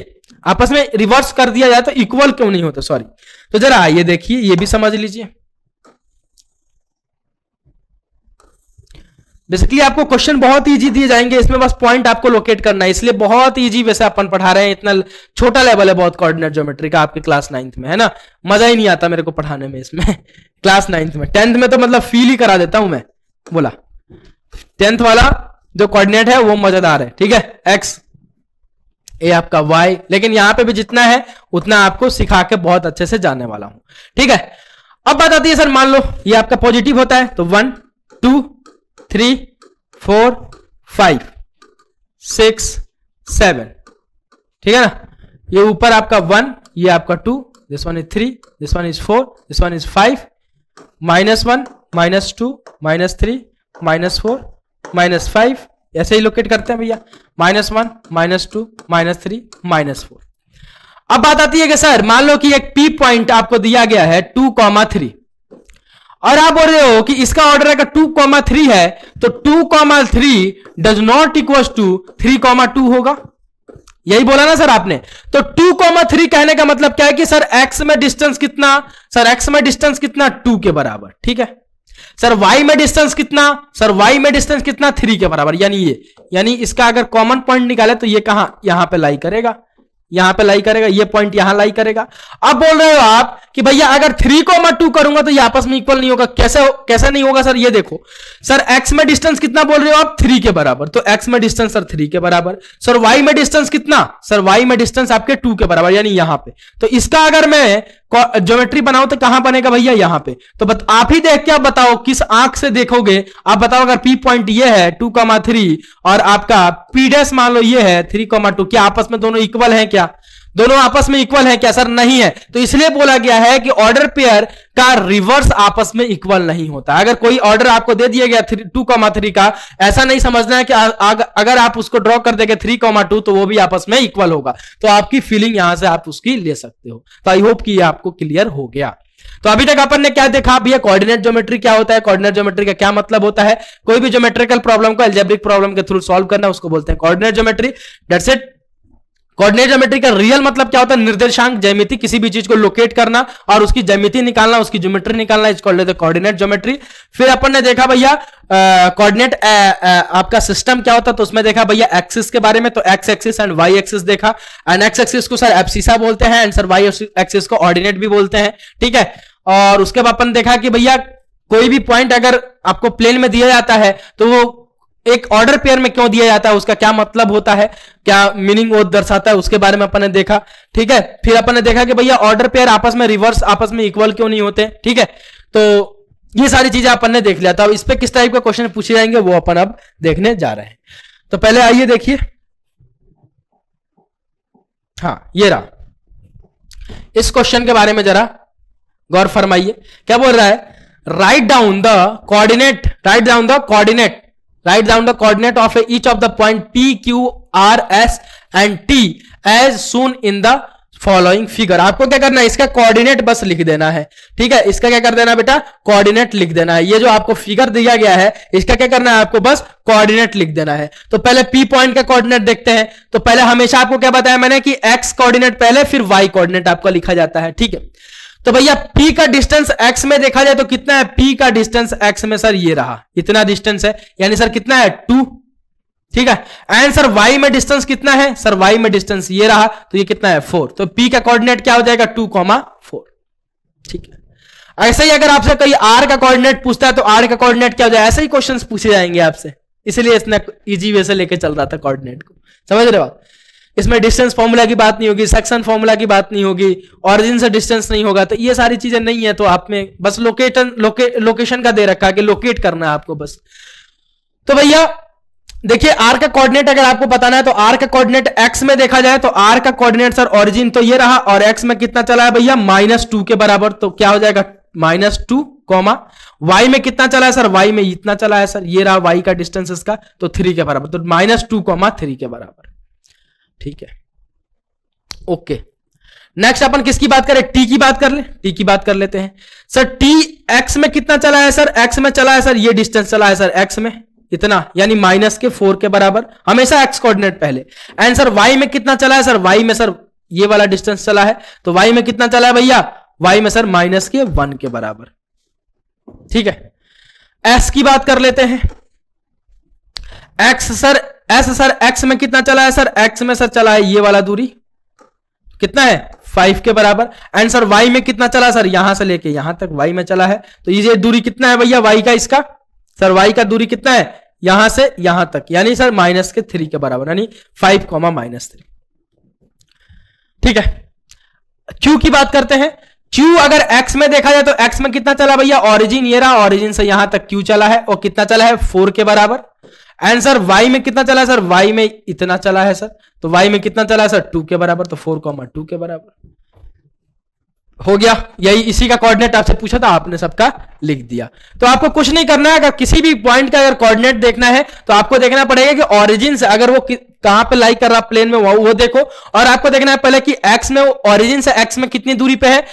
आपस में रिवर्स कर दिया जाए तो इक्वल क्यों नहीं होते, सॉरी। तो जरा ये देखिए, ये भी समझ लीजिए। बेसिकली आपको क्वेश्चन बहुत इजी दिए जाएंगे, इसमें बस पॉइंट आपको लोकेट करना है, इसलिए बहुत इजी वैसे अपन पढ़ा रहे हैं, इतना छोटा लेवल है बहुत कोऑर्डिनेट ज्योमेट्री का आपके क्लास 9th में, है ना। मजा ही नहीं आता मेरे को पढ़ाने में इसमें क्लास 9th में, 10th में तो मतलब फील ही करा देता हूं मैं, बोला 10th वाला जो कोऑर्डिनेट है वो मजेदार है, ठीक है। x ये आपका y, लेकिन यहां पे भी जितना है उतना आपको सिखा के बहुत अच्छे से जानने वाला हूं, ठीक है। अब बात आती है सर, मान लो ये आपका पॉजिटिव होता है तो 1 2 3 4 5 6 7, ठीक है ना। ये ऊपर आपका 1, ये आपका 2, this one is 3, this one is 4, this one is 5, -1 -2 -3 -4 -5, ऐसे ही लोकेट करते हैं भैया, -1 -2 -3 -4। अब बात आती है कि सर मान लो कि एक P पॉइंट आपको दिया गया है 2,3 और आप बोल रहे हो कि इसका ऑर्डर अगर 2,3 है तो 2,3 डज नॉट इक्वल टू 3,2 होगा, यही बोला ना सर आपने। तो 2,3 कहने का मतलब क्या है कि सर x में डिस्टेंस कितना, सर x में डिस्टेंस कितना 2 के बराबर, ठीक है। सर y में डिस्टेंस कितना, सर y में डिस्टेंस कितना 3 के बराबर, यानी ये, यानी इसका अगर कॉमन पॉइंट निकाले तो ये कहां, यहां पे लाई करेगा, यहां पे लाई करेगा, ये पॉइंट यहां लाई करेगा। अब बोल रहे हो आप कि भैया अगर 3,2 करूंगा तो ये आपस में इक्वल नहीं होगा, कैसे नहीं होगा सर, ये देखो सर x में डिस्टेंस कितना बोल रहे हो आप 3 के बराबर, तो x में डिस्टेंस सर 3 के बराबर, सर y में डिस्टेंस कितना, सर y में डिस्टेंस आपके 2 के बराबर, यानी यहां पे। तो इसका अगर मैं ज्योमेट्री बनाओ तो कहां बनेगा भैया, यहां पे। तो आप ही देख के आप बताओ किस आंख से देखोगे, आप बताओ अगर P पॉइंट ये है 2,3 और आपका P डैश मान लो ये है 3,2, क्या आपस में दोनों इक्वल हैं क्या, दोनों आपस में इक्वल है क्या, सर नहीं है। तो इसलिए बोला गया है कि ऑर्डर पेयर का रिवर्स आपस में इक्वल नहीं होता। अगर कोई ऑर्डर आपको दे दिया गया 2,3 का, ऐसा नहीं समझना है कि अगर आप उसको ड्रॉ कर देंगे 3,2 तो वो भी आपस में इक्वल होगा। तो आपकी फीलिंग यहां से आप उसकी ले सकते हो। तो आई होप कि ये आपको क्लियर हो गया। तो अभी तक अपन ने क्या देखा भैया, कोऑर्डिनेट ज्योमेट्री क्या होता है, कोऑर्डिनेट ज्योमेट्री का क्या मतलब होता है, कोई भी ज्योमेट्रिकल प्रॉब्लम को अलजेब्रिक प्रॉब्लम के थ्रू सॉल्व करना उसको बोलते हैं coordinate geometry, that's it. Coordinate geometry का रियल मतलब क्या होता है, निर्देशांक ज्यामिति, किसी भी चीज को लोकेट करना और उसकी ज्यामिति निकालना, उसकी ज्योमेट्री निकालना, इसको लेते हैं कोऑर्डिनेट ज्योमेट्री। फिर अपन ने देखा भैया कोऑर्डिनेट आपका सिस्टम क्या होता है, तो उसमें देखा भैया एक्सिस के बारे में, तो X axis and Y axis देखा, एंड एक्स एक्सिस को सर एब्सिसा बोलते हैं एंड सर वाई एक्सिस को ऑर्डिनेट भी बोलते हैं, ठीक है। और उसके बाद अपन देखा कि भैया कोई भी पॉइंट अगर आपको प्लेन में दिया जाता है तो वो एक ऑर्डर पेयर में क्यों दिया जाता है, उसका क्या मतलब होता है, क्या मीनिंग वो दर्शाता है, उसके बारे में अपन ने देखा, ठीक है। फिर अपन ने देखा कि भैया ऑर्डर पेयर आपस में रिवर्स, आपस में इक्वल क्यों नहीं होते, ठीक है। तो ये सारी चीजें अपन ने देख लिया था। अब इस पे किस टाइप का क्वेश्चन पूछे जाएंगे वो अपन अब देखने जा रहे हैं। तो पहले आइए देखिए, हाँ ये रहा, इस क्वेश्चन के बारे में जरा गौर फरमाइए। क्या बोल रहा है, write down the coordinate, write down the coordinate, write down the coordinate of each of the point P, Q, R, S and T as shown in the following figure। आपको क्या करना है, इसका कोऑर्डिनेट बस लिख देना है, ठीक है। इसका क्या कर देना बेटा, कोऑर्डिनेट लिख देना है। ये जो आपको फिगर दिया गया है इसका क्या करना है, आपको बस कोऑर्डिनेट लिख देना है। तो पहले P पॉइंट का कोऑर्डिनेट देखते हैं। तो पहले हमेशा आपको क्या बताया मैंने कि X कोऑर्डिनेट पहले, फिर Y कोऑर्डिनेट आपका लिखा जाता है, ठीक है। तो भैया P का डिस्टेंस x में देखा जाए तो कितना है, P का डिस्टेंस x में सर ये रहा, इतना डिस्टेंस है, यानी सर कितना है 2, ठीक है। एंड सर y में डिस्टेंस कितना है, सर y में डिस्टेंस ये रहा, तो ये कितना है 4। तो P का कोऑर्डिनेट क्या हो जाएगा 2,4, ठीक है। ऐसे ही अगर आपसे कोई r का कोऑर्डिनेट पूछता है तो r का कोऑर्डिनेट क्या हो जाएगा, ऐसे ही क्वेश्चंस पूछे जाएंगे आपसे, इसलिए इसने इजी वे से लेके चल रहा था कोऑर्डिनेट को, समझ रहे हो। इसमें डिस्टेंस फॉर्मूला की बात नहीं होगी, सेक्शन फॉर्मूला की बात नहीं होगी, ऑरिजिन से डिस्टेंस नहीं होगा, तो ये सारी चीजें नहीं है। तो आप में बस लोकेशन का दे रखा है कि लोकेट करना है आपको बस। तो भैया देखिए आर का कोऑर्डिनेट अगर आपको बताना है तो आर का कोऑर्डिनेट एक्स में देखा जाए तो आर का कोऑर्डिनेट सर ओरिजिन तो ये रहा और एक्स में कितना चला है भैया -2 के बराबर, तो क्या हो जाएगा -2 कॉमा वाई में कितना चला है सर, वाई में इतना चला है सर, ये रहा वाई का डिस्टेंस इसका, तो 3 के बराबर, तो -2 3 के बराबर। ठीक है, ओके। नेक्स्ट अपन किसकी बात करें, टी की बात कर ले, टी की बात कर लेते हैं सर। टी एक्स में कितना चला है सर, एक्स में चला है सर, ये डिस्टेंस चला है सर एक्स में इतना, यानी -4 के बराबर, हमेशा एक्स कोऑर्डिनेट पहले। एंड सर वाई में कितना चला है सर, वाई में सर ये वाला डिस्टेंस चला है, तो वाई में कितना चला है भैया, वाई में सर -1 के बराबर। ठीक है, एस की बात कर लेते हैं। X sir, S sir x में कितना चला है सर, एक्स में सर चला है ये वाला दूरी, कितना है 5 के बराबर। एंड सर वाई में कितना चला सर, यहां से लेके यहां तक वाई में चला है, तो ये दूरी कितना है भैया वाई का, इसका सर वाई का दूरी कितना है यहां से यहां तक, यानी सर -3 के बराबर, यानी 5, -3। ठीक है, क्यू की बात करते हैं। क्यू अगर एक्स में देखा जाए तो एक्स में कितना चला भैया, ओरिजिन ये रहा, ओरिजिन से यहां तक क्यू चला है और कितना चला है 4 के बराबर। एंड सर वाई में कितना चला है सर, वाई में इतना चला है सर, तो वाई में कितना चला है सर 2 के बराबर, तो 4, 2 के बराबर हो गया। यही इसी का कोऑर्डिनेट आपसे पूछा था, आपने सबका लिख दिया। तो आपको कुछ नहीं करना है, अगर किसी भी पॉइंट का अगर कोऑर्डिनेट देखना है तो आपको देखना पड़ेगा कि ओरिजिन से अगर वो कहां पे लाई कर रहा प्लेन में वो देखो, और आपको देखना है पहले कि एक्स में ओरिजिन से एक्स में कितनी दूरी पे है,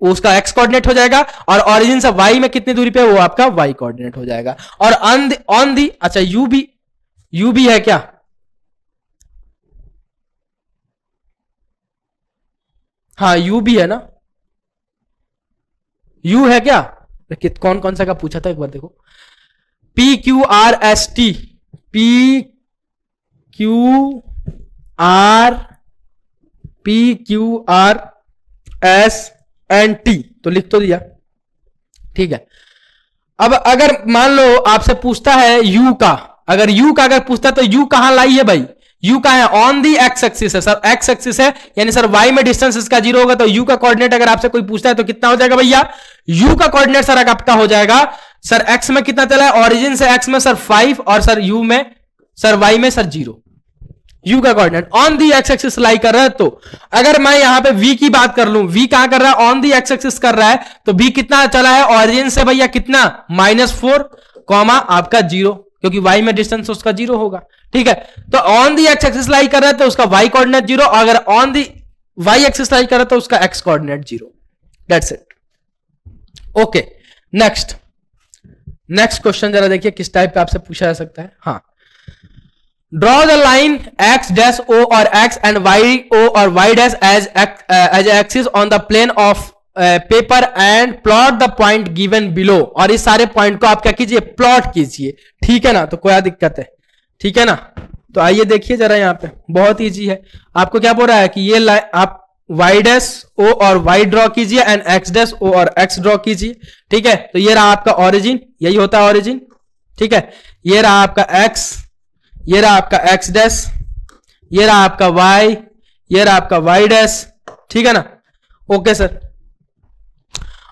उसका एक्स कोऑर्डिनेट हो जाएगा, और ओरिजिन से वाई में कितनी दूरी पे है वो आपका वाई कोऑर्डिनेट हो जाएगा। और ऑन दी अच्छा यू भी है क्या, हाँ यू भी है ना, यू है क्या, कौन कौन सा का पूछा था एक बार देखो, PQRST, PQRSNT, तो लिख तो दिया। ठीक है, अब अगर मान लो आपसे पूछता है यू का, अगर यू का अगर पूछता है तो यू कहां लाई है भाई, यू का है ऑन दी एक्स एक्सिस है सर, एक्स एक्सिस है, यानी सर वाई में डिस्टेंस इसका 0 होगा, तो यू का कोऑर्डिनेट अगर आपसे कोई पूछता है तो कितना हो जाएगा भैया, यू का कोऑर्डिनेट सर आपका हो जाएगा सर एक्स में कितना चला है, ओरिजिन से एक्स में सर 5 और सर यू में सर वाई में सर 0, यू का coordinate on the X axis lie कर रहा है। तो अगर मैं यहां पे v की बात कर लूं, v कहां कर रहा है, ऑन दी एक्स एक्सिस कर रहा है, तो v कितना चला है ओरिजिन से भैया कितना -4 आपका 0, क्योंकि y में डिस्टेंस उसका 0 होगा। ठीक है, तो on the X axis lie कर रहा है तो उसका y कोऑर्डिनेट 0, अगर on the y axis lie कर रहा है तो उसका x coordinate 0। That's it. Okay, next question जरा देखिए किस टाइप का आपसे पूछा जा सकता है। हाँ, draw the line x dash o और x एंड y o और y dash as axis on the plane of paper and plot the point given below, और इस सारे पॉइंट को आप क्या कीजिए, प्लॉट कीजिए। ठीक है ना, तो कोई दिक्कत है, ठीक है ना। तो आइए देखिए जरा, यहाँ पे बहुत इजी है। आपको क्या बोल रहा है कि ये लाइन आप y डैश o और y ड्रॉ कीजिए एंड x डैश o और x ड्रॉ कीजिए। ठीक है, तो ये रहा आपका ओरिजिन, यही होता है ओरिजिन। ठीक है, ये रहा आपका x, ये रहा आपका x डैश, ये रहा आपका y, ये रहा आपका y डैश। ठीक है ना, ओके सर।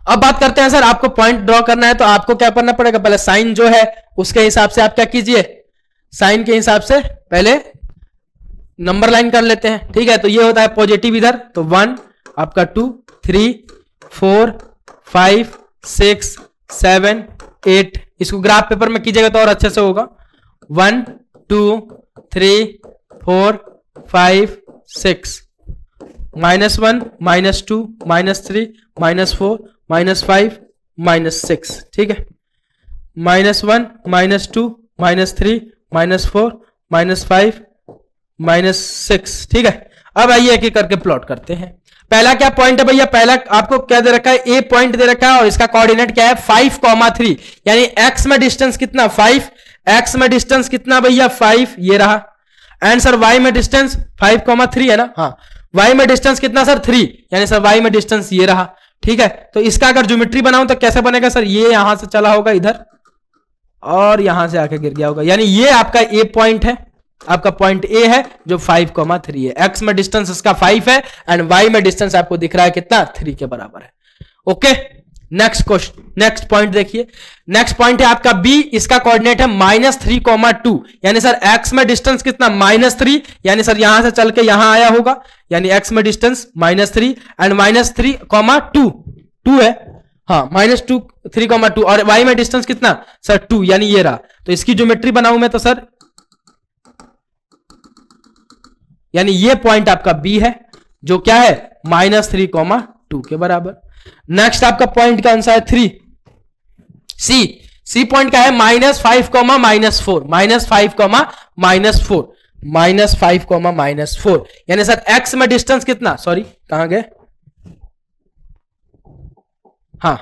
अब बात करते हैं सर, आपको पॉइंट ड्रॉ करना है तो आपको क्या करना पड़ेगा, पहले साइन जो है उसके हिसाब से आप क्या कीजिए, साइन के हिसाब से पहले नंबर लाइन कर लेते हैं। ठीक है, तो ये होता है पॉजिटिव इधर, तो 1 आपका 2 3 4 5 6 7 8, इसको ग्राफ पेपर में कीजिएगा तो और अच्छे से होगा। 1 2 3 4 5 6, -1 -2 -3 -4 -5 -6। ठीक है, -1 -2 -3 -4 -5 -6। ठीक है, अब आइए एक एक करके प्लॉट करते हैं। पहला क्या पॉइंट है भैया, पहला आपको क्या दे रखा है, ए पॉइंट दे रखा है और इसका कोऑर्डिनेट क्या है 5, 3, यानी x में डिस्टेंस कितना 5, x में डिस्टेंस कितना भैया 5, ये रहा। एंड सर y में डिस्टेंस 5, 3 है ना, हाँ y में डिस्टेंस कितना सर 3, यानी सर y में डिस्टेंस ये रहा। ठीक है, तो इसका अगर ज्योमेट्री बनाऊं तो कैसे बनेगा सर, ये यहां से चला होगा इधर और यहां से आके गिर गया होगा, यानी ये आपका ए पॉइंट है, आपका पॉइंट ए है जो 5, 3 है। x में डिस्टेंस इसका 5 है एंड y में डिस्टेंस आपको दिख रहा है कितना 3 के बराबर है। Okay, next question, next point देखिए, नेक्स्ट पॉइंट है आपका बी, इसका कोऑर्डिनेट है -3,2, यानी सर एक्स में डिस्टेंस कितना -3, यानी सर यहां से चल के यहां आया होगा, यानी एक्स में डिस्टेंस -3 एंड -3,2 2 है, हाँ -2 3,2 और वाई में डिस्टेंस कितना सर 2, यानी ये रहा। तो इसकी ज्योमेट्री बनाऊं मैं तो सर यानी ये पॉइंट आपका बी है जो क्या है -3,2 के बराबर। नेक्स्ट आपका पॉइंट का आंसर है 3 सी पॉइंट का है -5, -4 -5, यानी सर एक्स में डिस्टेंस कितना, सॉरी कहां गए, हाँ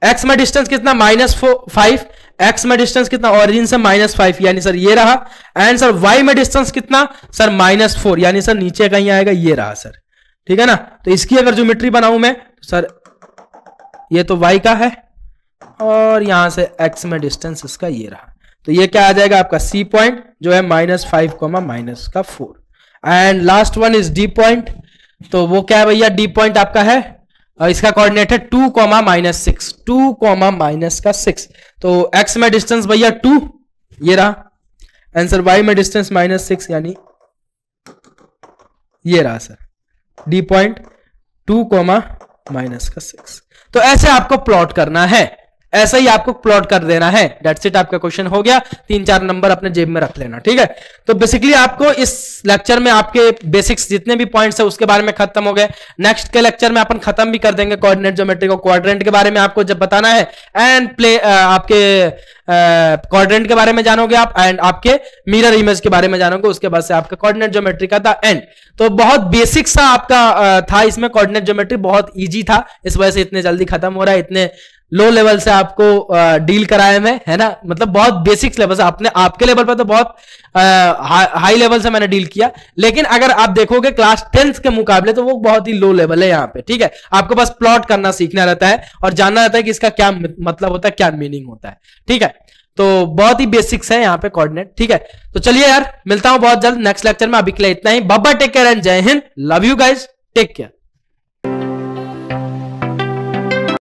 एक्स में डिस्टेंस कितना -5, एक्स में डिस्टेंस कितना ओरिजिन से -5, यानी सर ये रहा, एंड सर वाई में डिस्टेंस कितना सर -4, यानी सर नीचे कहीं आएगा, ये रहा सर, ठीक है ना। तो इसकी अगर ज्योमेट्री बनाऊं मैं तो सर ये तो y का है और यहां से x में डिस्टेंस इसका ये रहा, तो ये क्या आ जाएगा आपका C पॉइंट जो है -5, -4। And last one is D point, तो वो क्या है भैया, D पॉइंट आपका है इसका कोऑर्डिनेट है 2, -6, 2, -6, तो x में डिस्टेंस भैया 2 ये रहा, आंसर y में डिस्टेंस -6 यानी ये रहा सर D पॉइंट 2, -6। तो ऐसे आपको प्लॉट करना है, ऐसा ही आपको प्लॉट कर देना है, दैट्स इट, आपका क्वेश्चन हो गया। 3-4 नंबर अपने जेब में रख लेना, ठीक है। तो बेसिकली आपको इस लेक्चर में आपके बेसिक्स जितने भी पॉइंट्स है उसके बारे में खत्म हो गए। नेक्स्ट के लेक्चर में अपन खत्म भी कर देंगे कोऑर्डिनेट ज्योमेट्री को, क्वाड्रेंट के बारे में आपको जब बताना है, एंड आपके क्वाड्रेंट के बारे में जानोगे आप, एंड आपके मिरर इमेज के बारे में जानोगे, उसके बाद से आपका कोऑर्डिनेट ज्योमेट्री का था एंड। तो बहुत बेसिक सा आपका था इसमें, कोऑर्डिनेट ज्योमेट्री बहुत इजी था, इस वजह से इतने जल्दी खत्म हो रहा है, इतने लो लेवल से आपको डील कराया मैं, है ना, मतलब बहुत बेसिक्स लेवल से, आपने आपके लेवल पर तो बहुत हाई लेवल से मैंने डील किया, लेकिन अगर आप देखोगे क्लास 10th के मुकाबले तो वो बहुत ही लो लेवल है यहाँ पे, ठीक है। आपको बस प्लॉट करना सीखना रहता है और जानना रहता है कि इसका क्या मतलब होता है, क्या मीनिंग होता है, ठीक है। तो बहुत ही बेसिक्स है यहाँ पे कोऑर्डिनेट, ठीक है। तो चलिए यार, मिलता हूं बहुत जल्द नेक्स्ट लेक्चर में, अभी के लिए इतना ही, bye bye, take care and जय हिंद, love you guys, take care.